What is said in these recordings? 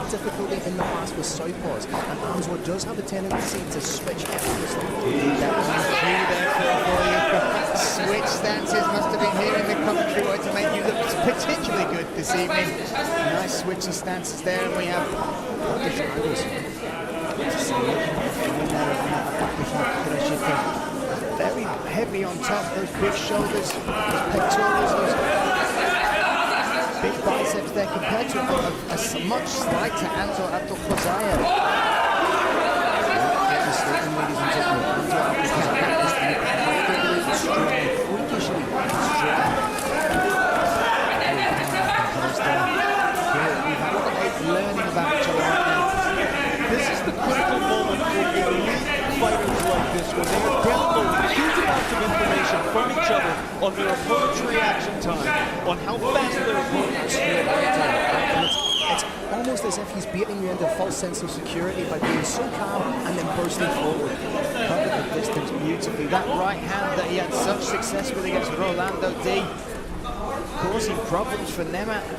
Difficulty in the past with southpaws, and Anzora does have a tendency to switch effortlessly. Switch stances must have been here in the commentary boy to make you look particularly good this evening. Nice switchy stances there, and we have very heavy on top, those big shoulders, those pectorals, those big biceps there compared to a much slighter Anzora Abdulhojjaeva. Learning about each other right now. This is the critical moment for elite fighters like this, when they are downloading huge amounts of information from each other on their opponent's reaction time, on how fast their opponent is. It's almost as if he's beating you into a false sense of security by being so calm and then bursting forward. Covered the distance beautifully. That right hand that he had such success with against Rolando D, causing problems for Нимата.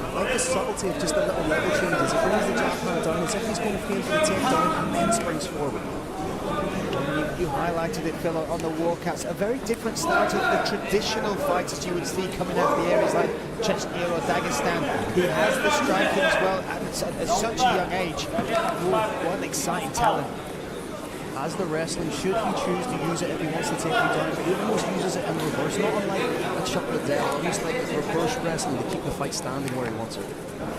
I like the subtlety of just the little level changes. It brings the jab hand down as if he's going to feel for the takedown and then springs forward. You highlighted it, Phil, on the walkouts. A very different style to the traditional fighters you would see coming out of the areas like Chechnya or Dagestan. He has the striking as well at such a young age. What an exciting talent. As the wrestling, should he choose to use it if he wants to take you down, but he almost uses it in reverse, not unlike a chocolate death, almost like reverse wrestling to keep the fight standing where he wants it.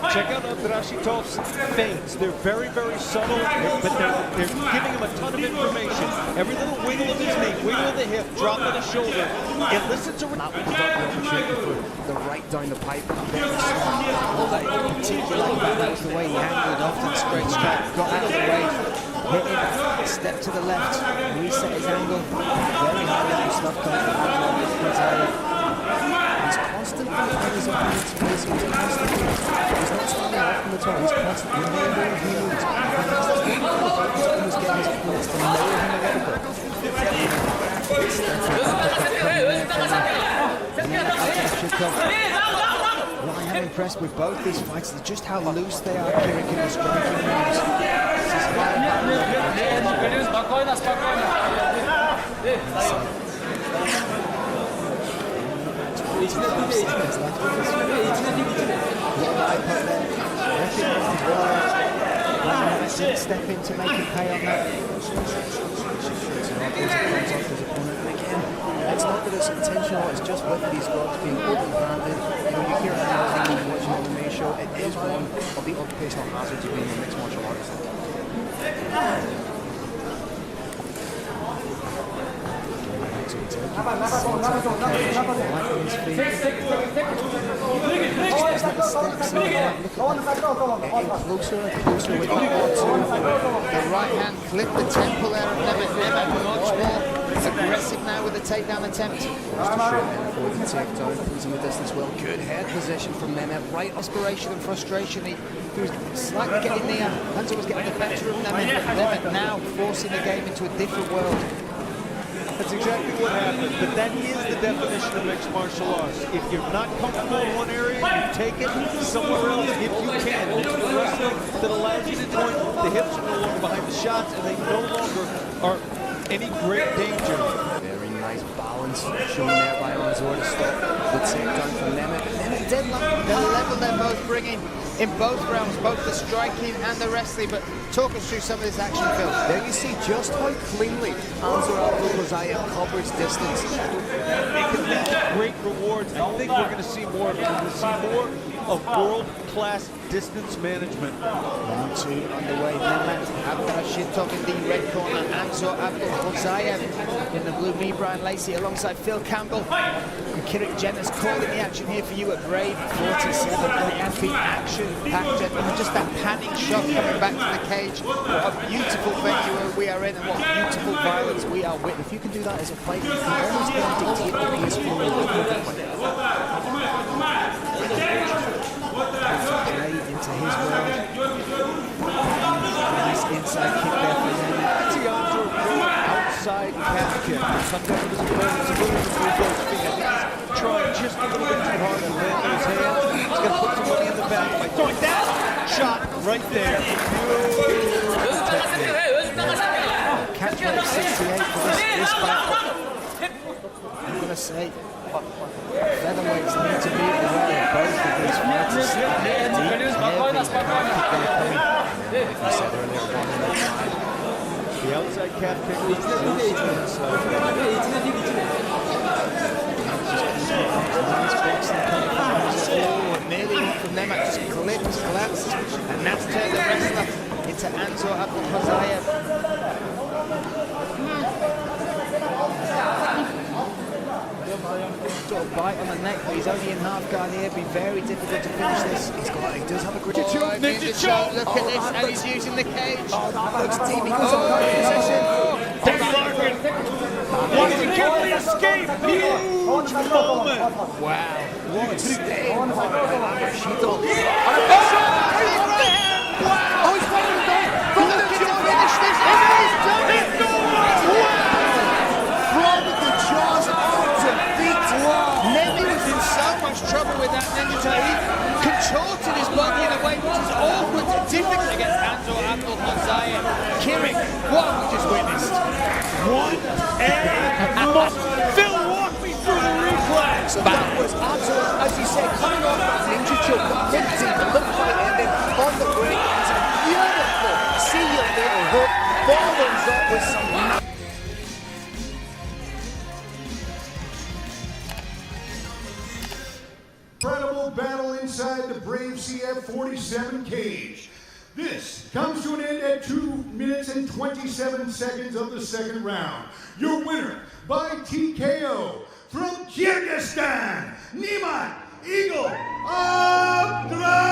Check out Abdirashitov's feints. They're very, very subtle, but they're giving him a ton of information. Every little wiggle of his knee, wiggle of the hip, drop of the shoulder, it listens to... That was the opportunity for the right down the pipe. Very smart. Well, that in particular, that was the way he angled off that straight strike, got out of the way, hit him, step to the left, reset his angle. Very high level stuff coming from Abdulhojjaeva. He's constantly on his opponent's face. He's constantly, he's not standing off from the top, he's constantly remembering who he moves. He's almost getting his opponents to lower him a little bit. What I am impressed with both these fights is just how loose they are carrying in the striking moves. Step in to make him pay on that. It's not that it's intentional, it's just with these gloves being open-handed. You know, you hear it when watching an MMA show, it is one of the occupational hazards of being a mixed martial artist. Closer and closer with the right hand clipped the temple there of Нимата much more aggressive now with the takedown attempt. Just a short head for the takedown, losing the distance well. Good head position from Нимата. Right desperation and frustration. He was slightly getting the Anzora was getting the better of Нимата now forcing the game into a different world. That's exactly what happened, but that is the definition of mixed martial arts. If you're not comfortable in one area, you take it somewhere else if you can. It's the wrestling that allows you to join. The hips are no longer behind the shots, and they no longer are any great danger. Very nice balance shown there by Anzora to stop the takedown from Нимата. Нимata did like the level they're both bringing in both realms, both the striking and the wrestling, but talk us through some of this action, Phil. There you see just how cleanly Anzora Abdulhojjaeva covers distance. It can lead to great rewards. I think we're going to see more of it. We're going to see more of world-class distance management. 1-2 underway. Нимата, Abdurashitova in the red corner, Anzora Abdulhojjaeva in the blue, me, Brian Lacey, alongside Phil Campbell. And Kirik Jenner's calling the action here for you at Brave 47. And it has been action-packed, and just that panic shot coming back to the cage. What a beautiful venue we are in, and what beautiful violence we are witnessing. If you can do that as a fight, you can almost dictate the pace for the play into his world. Nice inside kick there for him. That's the Anzora outside calf kick. Sometimes his opponents are willing to move those feet. trying just a little bit too hard to land on his hand. He's going to put some money in the bank by throwing that shot right there. Catch weight of 68 for this battle. I'm going to say featherweights need to be aware of both of these fighters. Like I said earlier, one in the side. The outside calf kick was the nearly one from them, just clipped, collapsed, and that's turned the wrestler into Anzora Abdulhojjaeva. Sort of bite on the neck, but he's only in half guard here. It'd be very difficult to finish this. He does have a grip. Ninja choke! Look at this, how he's using the cage. That looks deep. He goes up position. Wants to get the escape! Huge moment! Wow, what a stay. Abdurashitova. Wow! Oh, he's fighting back! Looking to finish this! He's done it! From the jaws of defeat. Nemi was in so much trouble with that ninja toe. He contorted his body in a way which is awkward and difficult against Anzora Abdulhojjaeva. Kirik, what have we just witnessed? Phil, walk me through the replay! So that was Anzora, as you said, coming off that ninja choke, limped in the lip fight, and then on the break, it's a beautiful, see your little hook, follows up with some. Incredible battle inside the Brave CF47 cage. This comes to an end at 2 minutes and 27 seconds of the second round. Your winner by TKO from Kyrgyzstan, Нимата Abdurashitova.